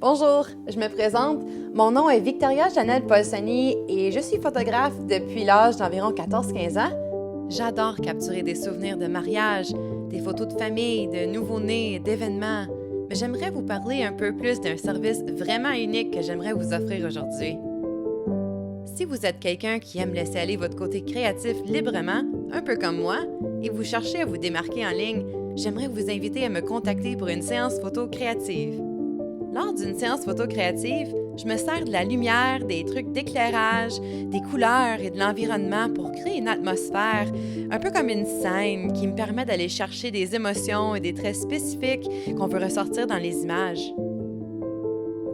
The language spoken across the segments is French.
Bonjour, je me présente. Mon nom est Victoria Janelle Polsoni et je suis photographe depuis l'âge d'environ 14-15 ans. J'adore capturer des souvenirs de mariage, des photos de famille, de nouveau-nés, d'événements. Mais j'aimerais vous parler un peu plus d'un service vraiment unique que j'aimerais vous offrir aujourd'hui. Si vous êtes quelqu'un qui aime laisser aller votre côté créatif librement, un peu comme moi, et vous cherchez à vous démarquer en ligne, j'aimerais vous inviter à me contacter pour une séance photo créative. Lors d'une séance photo créative, je me sers de la lumière, des trucs d'éclairage, des couleurs et de l'environnement pour créer une atmosphère, un peu comme une scène qui me permet d'aller chercher des émotions et des traits spécifiques qu'on veut ressortir dans les images.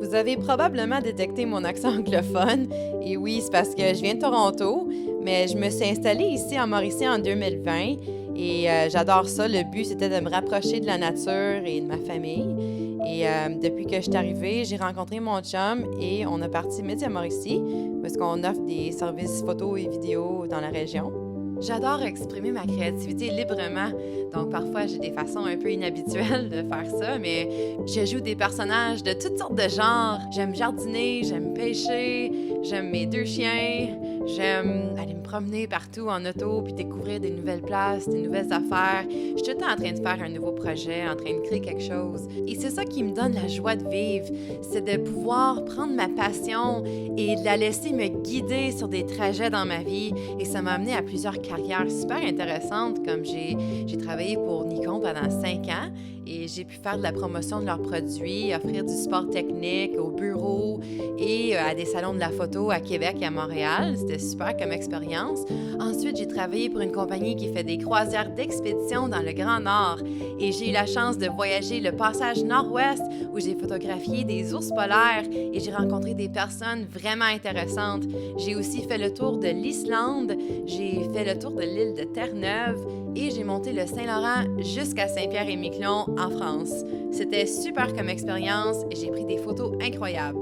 Vous avez probablement détecté mon accent anglophone, et oui, c'est parce que je viens de Toronto, mais je me suis installée ici en Mauricie en 2020 et j'adore ça. Le but, c'était de me rapprocher de la nature et de ma famille. Et depuis que je suis arrivée, j'ai rencontré mon chum et on a parti Média Mauricie parce qu'on offre des services photos et vidéos dans la région. J'adore exprimer ma créativité librement, donc parfois j'ai des façons un peu inhabituelles de faire ça, mais je joue des personnages de toutes sortes de genres. J'aime jardiner, j'aime pêcher, j'aime mes 2 chiens, j'aime aller me promener partout en auto puis découvrir des nouvelles places, des nouvelles affaires. Je suis tout le temps en train de faire un nouveau projet, en train de créer quelque chose. Et c'est ça qui me donne la joie de vivre, c'est de pouvoir prendre ma passion et de la laisser me guider sur des trajets dans ma vie. Et ça m'a amené à plusieurs carrières super intéressantes, comme j'ai travaillé pour Nikon pendant 5 ans et j'ai pu faire de la promotion de leurs produits, offrir du support technique au bureau et à des salons de la photo à Québec et à Montréal. C'était super comme expérience. Ensuite, j'ai travaillé pour une compagnie qui fait des croisières d'expédition dans le Grand Nord et j'ai eu la chance de voyager le passage nord-ouest où j'ai photographié des ours polaires et j'ai rencontré des personnes vraiment intéressantes. J'ai aussi fait le tour de l'Islande, j'ai fait le tour de l'île de Terre-Neuve et j'ai monté le Saint-Laurent jusqu'à Saint-Pierre-et-Miquelon en France. C'était super comme expérience et j'ai pris des photos incroyables.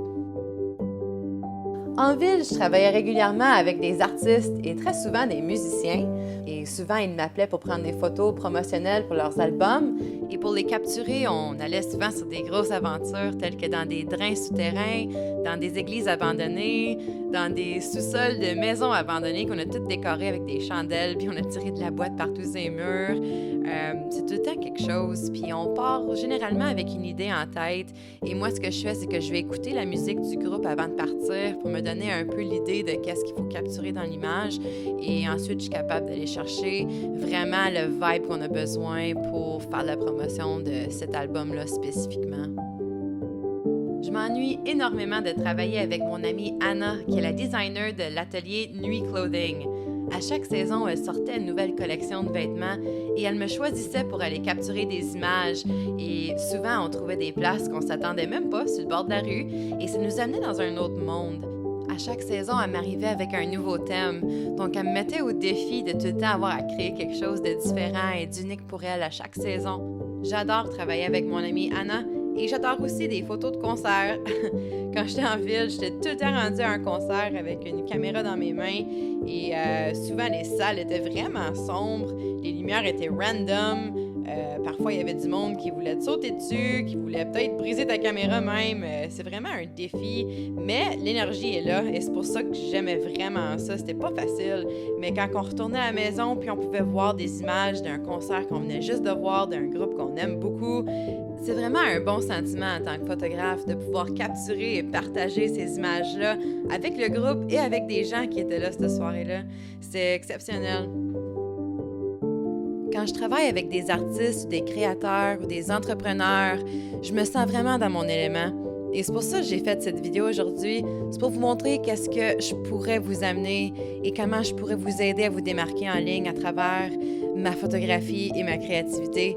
En ville, je travaillais régulièrement avec des artistes et très souvent des musiciens. Et souvent, ils m'appelaient pour prendre des photos promotionnelles pour leurs albums. Et pour les capturer, on allait souvent sur des grosses aventures telles que dans des drains souterrains, dans des églises abandonnées, dans des sous-sols de maisons abandonnées qu'on a toutes décorées avec des chandelles, puis on a tiré de la boîte partout sur les murs. C'est tout le temps quelque chose. Puis on part généralement avec une idée en tête. Et moi, ce que je fais, c'est que je vais écouter la musique du groupe avant de partir pour me donner un peu l'idée de qu'est-ce qu'il faut capturer dans l'image. Et ensuite, je suis capable d'aller chercher vraiment le vibe qu'on a besoin pour faire la promotion de cet album-là spécifiquement. Je m'ennuie énormément de travailler avec mon amie Anna, qui est la designer de l'atelier Nuit Clothing. À chaque saison, elle sortait une nouvelle collection de vêtements et elle me choisissait pour aller capturer des images. Et souvent, on trouvait des places qu'on s'attendait même pas sur le bord de la rue et ça nous amenait dans un autre monde. À chaque saison, elle m'arrivait avec un nouveau thème. Donc, elle me mettait au défi de tout le temps avoir à créer quelque chose de différent et d'unique pour elle à chaque saison. J'adore travailler avec mon amie Anna et j'adore aussi des photos de concerts. Quand j'étais en ville, j'étais tout le temps rendue à un concert avec une caméra dans mes mains et souvent les salles étaient vraiment sombres, les lumières étaient random. Parfois, il y avait du monde qui voulait te sauter dessus, qui voulait peut-être briser ta caméra même. C'est vraiment un défi, mais l'énergie est là et c'est pour ça que j'aimais vraiment ça. C'était pas facile, mais quand on retournait à la maison puis on pouvait voir des images d'un concert qu'on venait juste de voir, d'un groupe qu'on aime beaucoup, c'est vraiment un bon sentiment en tant que photographe de pouvoir capturer et partager ces images-là avec le groupe et avec des gens qui étaient là cette soirée-là. C'est exceptionnel. Quand je travaille avec des artistes, des créateurs ou des entrepreneurs, je me sens vraiment dans mon élément. Et c'est pour ça que j'ai fait cette vidéo aujourd'hui. C'est pour vous montrer qu'est-ce que je pourrais vous amener et comment je pourrais vous aider à vous démarquer en ligne à travers ma photographie et ma créativité.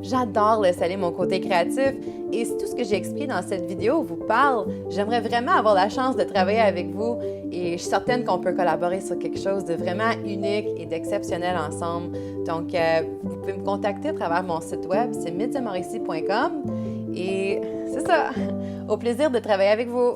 J'adore laisser aller mon côté créatif et si tout ce que j'ai expliqué dans cette vidéo vous parle, j'aimerais vraiment avoir la chance de travailler avec vous et je suis certaine qu'on peut collaborer sur quelque chose de vraiment unique et d'exceptionnel ensemble. Donc, vous pouvez me contacter à travers mon site web, c'est mediamauricie.com et c'est ça. Au plaisir de travailler avec vous.